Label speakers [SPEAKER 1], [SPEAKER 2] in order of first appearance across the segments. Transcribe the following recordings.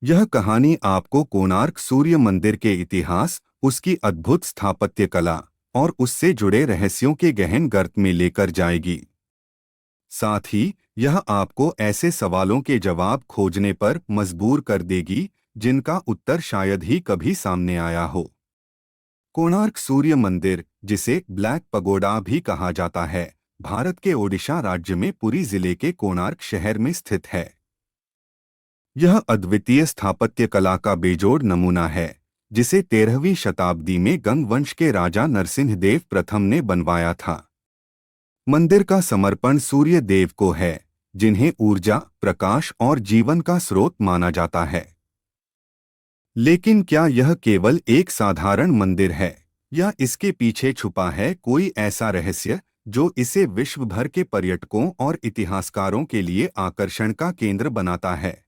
[SPEAKER 1] यह कहानी आपको कोणार्क सूर्य मंदिर के इतिहास, उसकी अद्भुत स्थापत्य कला और उससे जुड़े रहस्यों के गहन गर्त में लेकर जाएगी। साथ ही यह आपको ऐसे सवालों के जवाब खोजने पर मजबूर कर देगी जिनका उत्तर शायद ही कभी सामने आया हो। कोणार्क सूर्य मंदिर, जिसे ब्लैक पगोडा भी कहा जाता है, भारत के ओडिशा राज्य में पुरी जिले के कोणार्क शहर में स्थित है। यह अद्वितीय स्थापत्य कला का बेजोड़ नमूना है, जिसे 13वीं शताब्दी में गंग वंश के राजा नरसिंहदेव प्रथम ने बनवाया था। मंदिर का समर्पण सूर्य देव को है, जिन्हें ऊर्जा, प्रकाश और जीवन का स्रोत माना जाता है। लेकिन क्या यह केवल एक साधारण मंदिर है, या इसके पीछे छुपा है कोई ऐसा रहस्य जो इसे विश्व भर के पर्यटकों और इतिहासकारों के लिए आकर्षण का केंद्र बनाता है?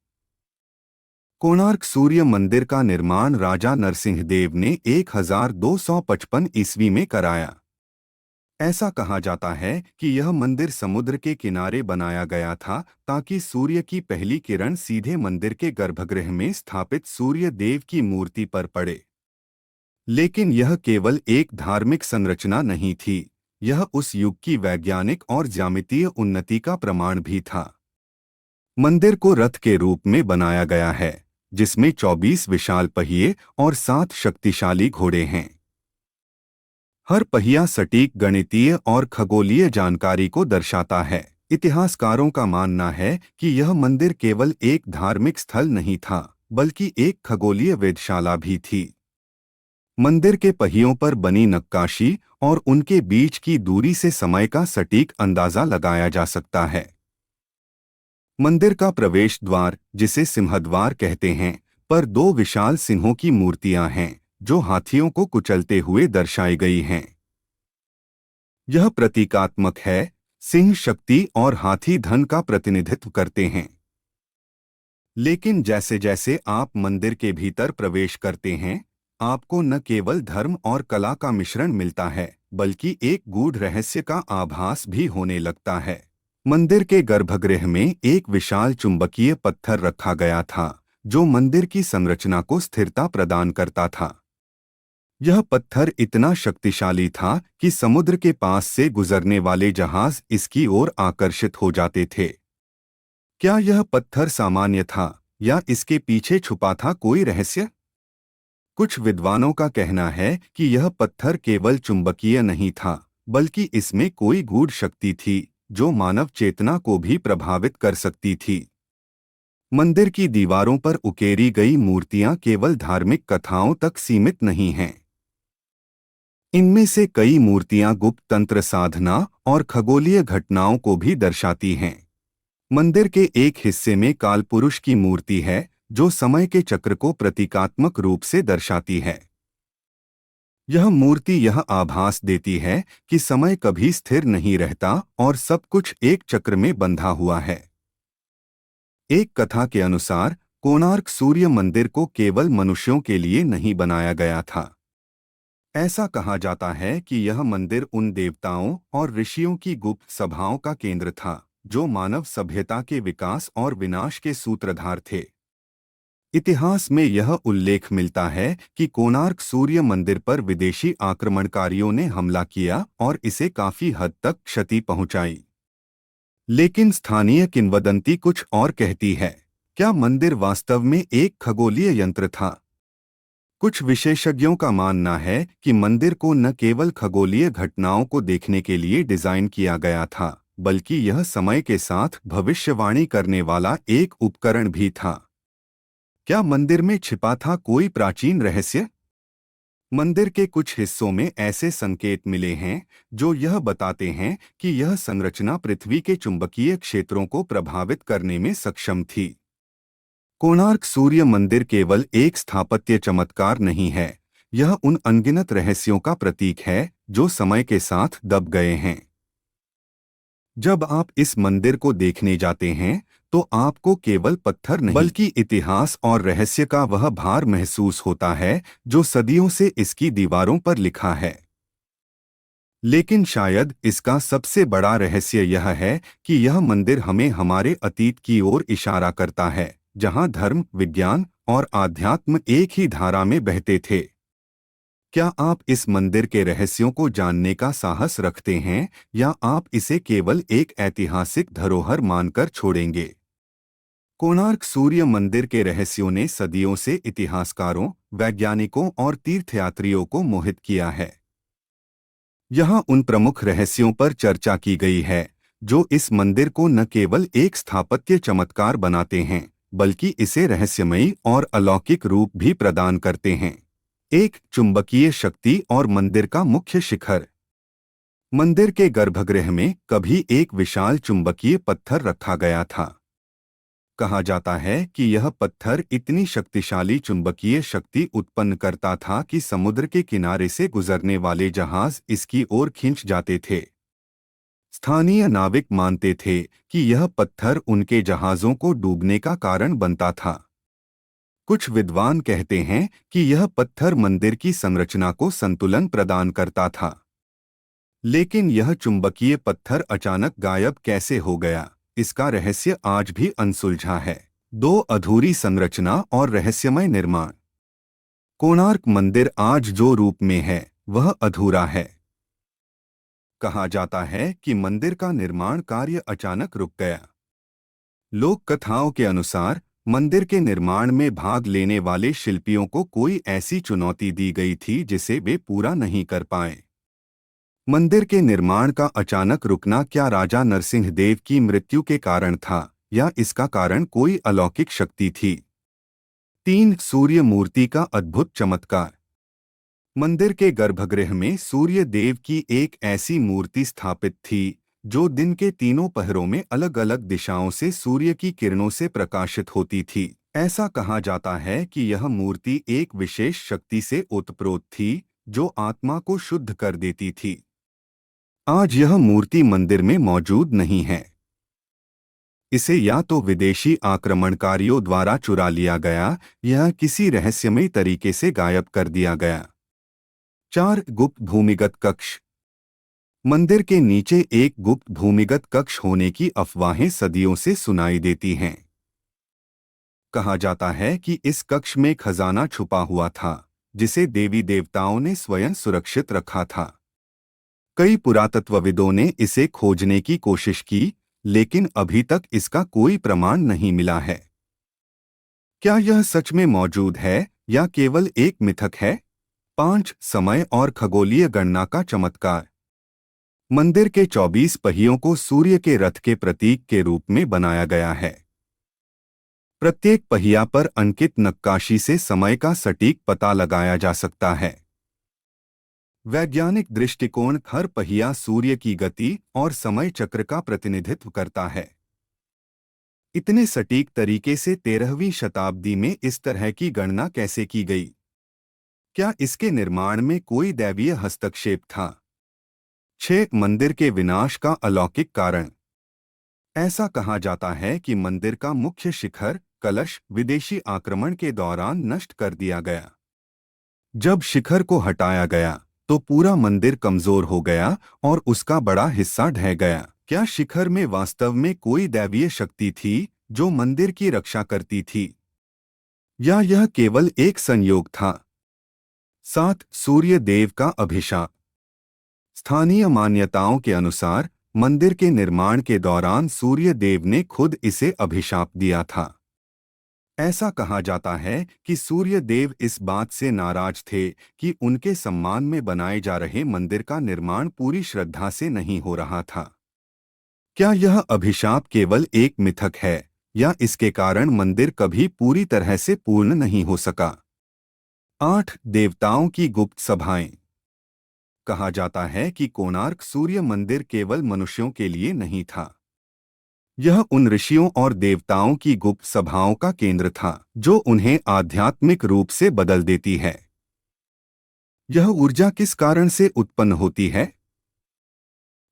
[SPEAKER 1] कोणार्क सूर्य मंदिर का निर्माण राजा नरसिंहदेव ने 1255 ईस्वी में कराया। ऐसा कहा जाता है कि यह मंदिर समुद्र के किनारे बनाया गया था ताकि सूर्य की पहली किरण सीधे मंदिर के गर्भगृह में स्थापित सूर्य देव की मूर्ति पर पड़े। लेकिन यह केवल एक धार्मिक संरचना नहीं थी, यह उस युग की वैज्ञानिक और ज्यामितीय उन्नति का प्रमाण भी था। मंदिर को रथ के रूप में बनाया गया है, जिसमें 24 विशाल पहिए और 7 शक्तिशाली घोड़े हैं। हर पहिया सटीक गणितीय और खगोलीय जानकारी को दर्शाता है। इतिहासकारों का मानना है कि यह मंदिर केवल एक धार्मिक स्थल नहीं था, बल्कि एक खगोलीय वेधशाला भी थी। मंदिर के पहियों पर बनी नक्काशी और उनके बीच की दूरी से समय का सटीक अंदाजा लगाया जा सकता है। मंदिर का प्रवेश द्वार, जिसे सिंहद्वार कहते हैं, पर 2 विशाल सिंहों की मूर्तियां हैं, जो हाथियों को कुचलते हुए दर्शाई गई हैं। यह प्रतीकात्मक है, सिंह शक्ति और हाथी धन का प्रतिनिधित्व करते हैं। लेकिन जैसे जैसे आप मंदिर के भीतर प्रवेश करते हैं, आपको न केवल धर्म और कला का मिश्रण मिलता है, बल्कि एक गूढ़ रहस्य का आभास भी होने लगता है। मंदिर के गर्भगृह में एक विशाल चुंबकीय पत्थर रखा गया था, जो मंदिर की संरचना को स्थिरता प्रदान करता था। यह पत्थर इतना शक्तिशाली था कि समुद्र के पास से गुजरने वाले जहाज इसकी ओर आकर्षित हो जाते थे। क्या यह पत्थर सामान्य था, या इसके पीछे छुपा था कोई रहस्य? कुछ विद्वानों का कहना है कि यह पत्थर केवल चुंबकीय नहीं था, बल्कि इसमें कोई गूढ़ शक्ति थी जो मानव चेतना को भी प्रभावित कर सकती थी। मंदिर की दीवारों पर उकेरी गई मूर्तियां केवल धार्मिक कथाओं तक सीमित नहीं हैं। इनमें से कई मूर्तियां गुप्त तंत्र साधना और खगोलीय घटनाओं को भी दर्शाती हैं। मंदिर के एक हिस्से में कालपुरुष की मूर्ति है, जो समय के चक्र को प्रतीकात्मक रूप से दर्शाती है। यह मूर्ति यह आभास देती है कि समय कभी स्थिर नहीं रहता और सब कुछ एक चक्र में बंधा हुआ है। एक कथा के अनुसार कोणार्क सूर्य मंदिर को केवल मनुष्यों के लिए नहीं बनाया गया था। ऐसा कहा जाता है कि यह मंदिर उन देवताओं और ऋषियों की गुप्त सभाओं का केंद्र था, जो मानव सभ्यता के विकास और विनाश के सूत्रधार थे। इतिहास में यह उल्लेख मिलता है कि कोणार्क सूर्य मंदिर पर विदेशी आक्रमणकारियों ने हमला किया और इसे काफी हद तक क्षति पहुंचाई। लेकिन स्थानीय किंवदंती कुछ और कहती है। क्या मंदिर वास्तव में एक खगोलीय यंत्र था? कुछ विशेषज्ञों का मानना है कि मंदिर को न केवल खगोलीय घटनाओं को देखने के लिए डिजाइन किया गया था, बल्कि यह समय के साथ भविष्यवाणी करने वाला एक उपकरण भी था। क्या मंदिर में छिपा था कोई प्राचीन रहस्य? मंदिर के कुछ हिस्सों में ऐसे संकेत मिले हैं जो यह बताते हैं कि यह संरचना पृथ्वी के चुंबकीय क्षेत्रों को प्रभावित करने में सक्षम थी। कोणार्क सूर्य मंदिर केवल एक स्थापत्य चमत्कार नहीं है, यह उन अनगिनत रहस्यों का प्रतीक है जो समय के साथ दब गए हैं। जब आप इस मंदिर को देखने जाते हैं, तो आपको केवल पत्थर नहीं, बल्कि इतिहास और रहस्य का वह भार महसूस होता है जो सदियों से इसकी दीवारों पर लिखा है। लेकिन शायद इसका सबसे बड़ा रहस्य यह है कि यह मंदिर हमें हमारे अतीत की ओर इशारा करता है, जहां धर्म, विज्ञान और आध्यात्म एक ही धारा में बहते थे। क्या आप इस मंदिर के रहस्यों को जानने का साहस रखते हैं या आप इसे केवल एक ऐतिहासिक धरोहर मानकर छोड़ेंगे? कोणार्क सूर्य मंदिर के रहस्यों ने सदियों से इतिहासकारों, वैज्ञानिकों और तीर्थयात्रियों को मोहित किया है। यहाँ उन प्रमुख रहस्यों पर चर्चा की गई है जो इस मंदिर को न केवल एक स्थापत्य चमत्कार बनाते हैं बल्कि इसे रहस्यमयी और अलौकिक रूप भी प्रदान करते हैं। एक, चुंबकीय शक्ति और मंदिर का मुख्य शिखर। मंदिर के गर्भगृह में कभी एक विशाल चुंबकीय पत्थर रखा गया था। कहा जाता है कि यह पत्थर इतनी शक्तिशाली चुंबकीय शक्ति उत्पन्न करता था कि समुद्र के किनारे से गुजरने वाले जहाज इसकी ओर खिंच जाते थे। स्थानीय नाविक मानते थे कि यह पत्थर उनके जहाज़ों को डूबने का कारण बनता था। कुछ विद्वान कहते हैं कि यह पत्थर मंदिर की संरचना को संतुलन प्रदान करता था। लेकिन यह चुंबकीय पत्थर अचानक गायब कैसे हो गया, इसका रहस्य आज भी अनसुलझा है। 2, अधूरी संरचना और रहस्यमय निर्माण। कोणार्क मंदिर आज जो रूप में है वह अधूरा है। कहा जाता है कि मंदिर का निर्माण कार्य अचानक रुक गया। लोक कथाओं के अनुसार मंदिर के निर्माण में भाग लेने वाले शिल्पियों को कोई ऐसी चुनौती दी गई थी जिसे वे पूरा नहीं कर पाए। मंदिर के निर्माण का अचानक रुकना क्या राजा नरसिंह देव की मृत्यु के कारण था या इसका कारण कोई अलौकिक शक्ति थी? 3, सूर्य मूर्ति का अद्भुत चमत्कार। मंदिर के गर्भगृह में सूर्य देव की एक ऐसी मूर्ति स्थापित थी जो दिन के तीनों पहरों में अलग अलग दिशाओं से सूर्य की किरणों से प्रकाशित होती थी। ऐसा कहा जाता है कि यह मूर्ति एक विशेष शक्ति से ओतप्रोत थी जो आत्मा को शुद्ध कर देती थी। आज यह मूर्ति मंदिर में मौजूद नहीं है। इसे या तो विदेशी आक्रमणकारियों द्वारा चुरा लिया गया या किसी रहस्यमयी तरीके से गायब कर दिया गया। 4, गुप्त भूमिगत कक्ष। मंदिर के नीचे एक गुप्त भूमिगत कक्ष होने की अफवाहें सदियों से सुनाई देती हैं। कहा जाता है कि इस कक्ष में खजाना छुपा हुआ था जिसे देवी देवताओं ने स्वयं सुरक्षित रखा था। कई पुरातत्वविदों ने इसे खोजने की कोशिश की लेकिन अभी तक इसका कोई प्रमाण नहीं मिला है। क्या यह सच में मौजूद है या केवल एक मिथक है? 5, समय और खगोलीय गणना का चमत्कार। मंदिर के 24 पहियों को सूर्य के रथ के प्रतीक के रूप में बनाया गया है। प्रत्येक पहिया पर अंकित नक्काशी से समय का सटीक पता लगाया जा सकता है। वैज्ञानिक दृष्टिकोण हर पहिया सूर्य की गति और समय चक्र का प्रतिनिधित्व करता है। इतने सटीक तरीके से 13वीं शताब्दी में इस तरह की गणना कैसे की गई? क्या इसके निर्माण में कोई दैवीय हस्तक्षेप था? 6, मंदिर के विनाश का अलौकिक कारण। ऐसा कहा जाता है कि मंदिर का मुख्य शिखर कलश विदेशी आक्रमण के दौरान नष्ट कर दिया गया। जब शिखर को हटाया गया तो पूरा मंदिर कमजोर हो गया और उसका बड़ा हिस्सा ढह गया। क्या शिखर में वास्तव में कोई दैवीय शक्ति थी जो मंदिर की रक्षा करती थी या यह केवल एक संयोग था? 7, सूर्य देव का अभिशाप। स्थानीय मान्यताओं के अनुसार मंदिर के निर्माण के दौरान सूर्य देव ने खुद इसे अभिशाप दिया था। ऐसा कहा जाता है कि सूर्य देव इस बात से नाराज थे कि उनके सम्मान में बनाए जा रहे मंदिर का निर्माण पूरी श्रद्धा से नहीं हो रहा था। क्या यह अभिशाप केवल एक मिथक है या इसके कारण मंदिर कभी पूरी तरह से पूर्ण नहीं हो सका? 8, देवताओं की गुप्त सभाएं। कहा जाता है कि कोणार्क सूर्य मंदिर केवल मनुष्यों के लिए नहीं था। यह उन ऋषियों और देवताओं की गुप्त सभाओं का केंद्र था जो उन्हें आध्यात्मिक रूप से बदल देती है। यह ऊर्जा किस कारण से उत्पन्न होती है?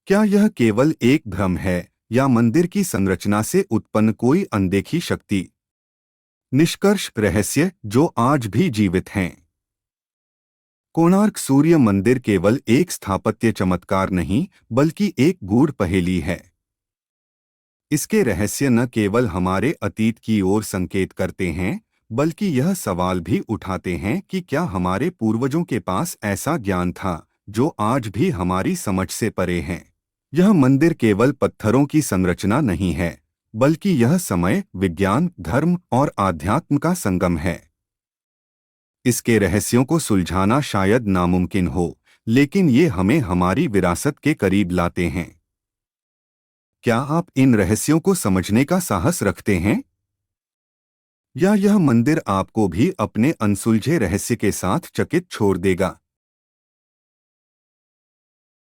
[SPEAKER 1] क्या यह केवल एक भ्रम है या मंदिर की संरचना से उत्पन्न कोई अनदेखी शक्ति? निष्कर्ष रहस्य जो आज भी जीवित हैं। कोणार्क सूर्य मंदिर केवल एक स्थापत्य चमत्कार नहीं बल्कि एक गूढ़ पहेली है। इसके रहस्य न केवल हमारे अतीत की ओर संकेत करते हैं बल्कि यह सवाल भी उठाते हैं कि क्या हमारे पूर्वजों के पास ऐसा ज्ञान था जो आज भी हमारी समझ से परे है। यह मंदिर केवल पत्थरों की संरचना नहीं है, बल्कि यह समय, विज्ञान, धर्म और आध्यात्म का संगम है। इसके रहस्यों को सुलझाना शायद नामुमकिन हो, लेकिन ये हमें हमारी विरासत के करीब लाते हैं। क्या आप इन रहस्यों को समझने का साहस रखते हैं? या यह मंदिर आपको भी अपने अनसुलझे रहस्य के साथ चकित छोड़ देगा?